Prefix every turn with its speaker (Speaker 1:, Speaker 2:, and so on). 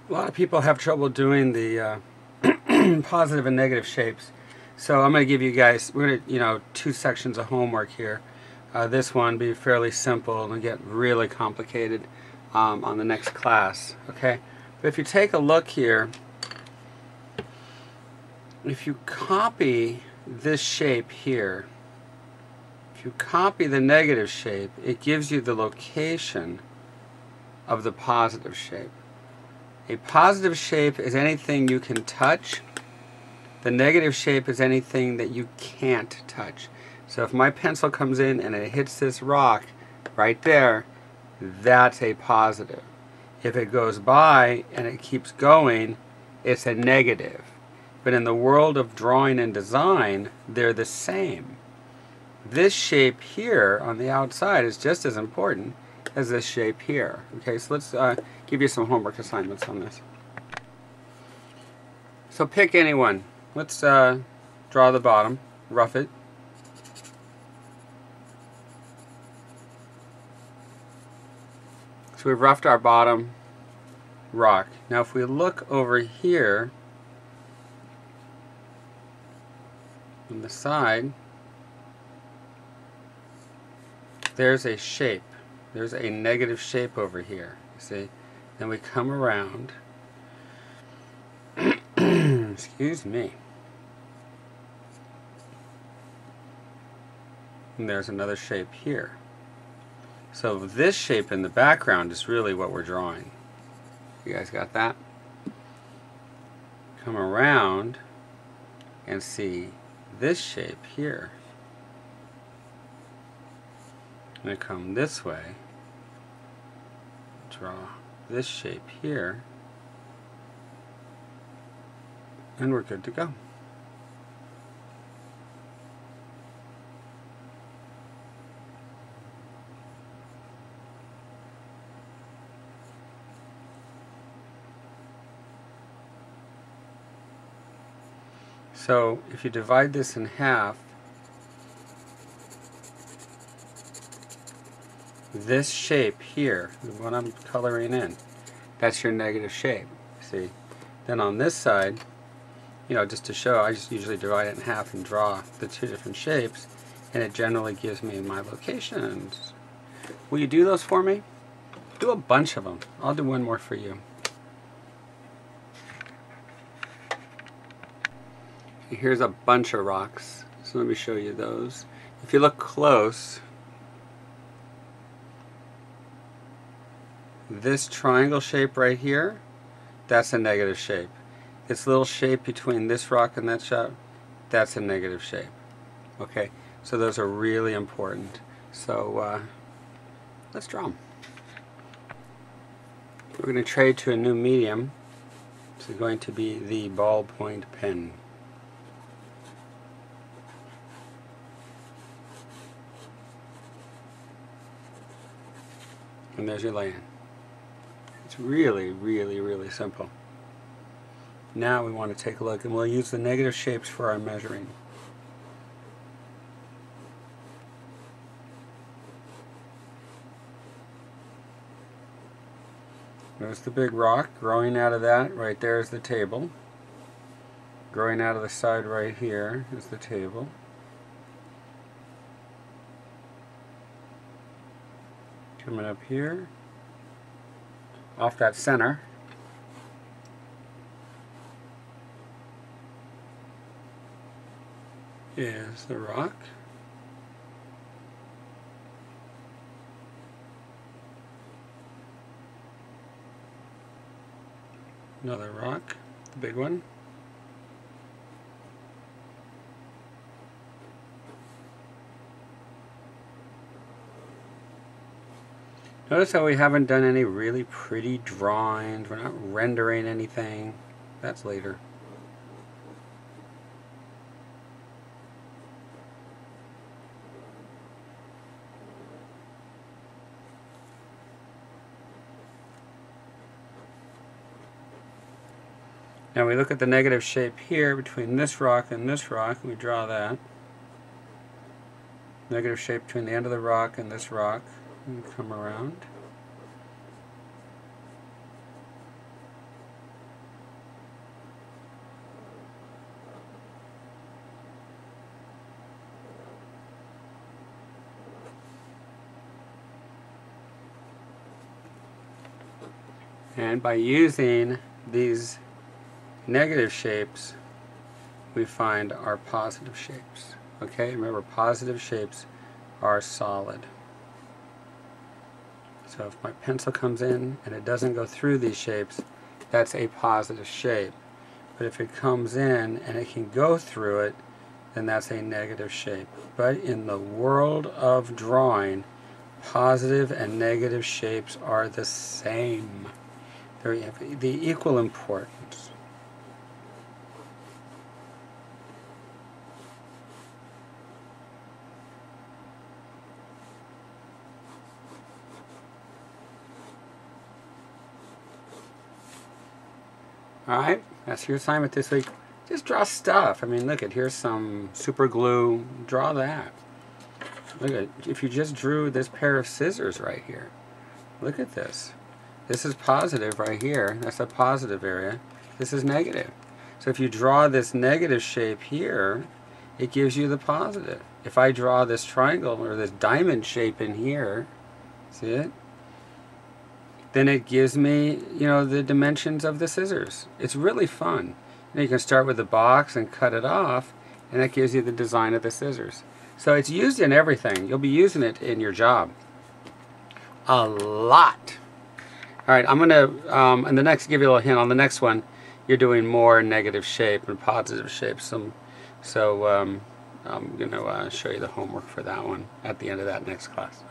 Speaker 1: A lot of people have trouble doing the positive and negative shapes. So I'm going to give you guys, we're going to, two sections of homework here. This one be fairly simple and get really complicated on the next class. Okay, but if you take a look here, if you copy this shape here, if you copy the negative shape, it gives you the location of the positive shape. A positive shape is anything you can touch. The negative shape is anything that you can't touch. So if my pencil comes in and it hits this rock right there, that's a positive. If it goes by and it keeps going, it's a negative. But in the world of drawing and design, they're the same. This shape here on the outside is just as important as this shape here. Okay, so let's give you some homework assignments on this. So pick any one. Let's draw the bottom, rough it. So we've roughed our bottom rock. Now if we look over here on the side, there's a shape. There's a negative shape over here. See? Then we come around. Excuse me. And there's another shape here. So this shape in the background is really what we're drawing. You guys got that? Come around and see this shape here. I'm going to come this way, draw this shape here, and we're good to go. So if you divide this in half, this shape here, the one I'm coloring in, that's your negative shape. See? Then on this side, just to show, I just usually divide it in half and draw the two different shapes, and it generally gives me my locations. Will you do those for me? Do a bunch of them. I'll do one more for you. Here's a bunch of rocks, so let me show you those. If you look close, this triangle shape right here, that's a negative shape. This little shape between this rock and that shape, that's a negative shape. Okay, so those are really important. So let's draw them. We're going to trade to a new medium. This is going to be the ballpoint pen. And there's your land. It's really, really, really simple. Now we want to take a look, and we'll use the negative shapes for our measuring. There's the big rock. Growing out of that, right there is the table. Growing out of the side right here is the table. Coming up here, off that center, is the rock. Another rock, the big one. Notice how we haven't done any really pretty drawings. We're not rendering anything. That's later. Now we look at the negative shape here between this rock and this rock, and we draw that. Negative shape between the end of the rock and this rock, and come around. And by using these negative shapes, we find our positive shapes. Okay, remember, positive shapes are solid. So if my pencil comes in and it doesn't go through these shapes, that's a positive shape. But if it comes in and it can go through it, then that's a negative shape. But in the world of drawing, positive and negative shapes are the same. They have the equal importance. Alright, that's your assignment this week. Just draw stuff. I mean, look at, here's some super glue. Draw that. Look at, if you just drew this pair of scissors right here. Look at this. This is positive right here. That's a positive area. This is negative. So if you draw this negative shape here, it gives you the positive. If I draw this triangle or this diamond shape in here, see it? Then it gives me, you know, the dimensions of the scissors. It's really fun. And you can start with the box and cut it off, and that gives you the design of the scissors. So it's used in everything. You'll be using it in your job a lot. All right, I'm gonna, and the next, give you a little hint on the next one, you're doing more negative shape and positive shape. So I'm gonna show you the homework for that one at the end of that next class.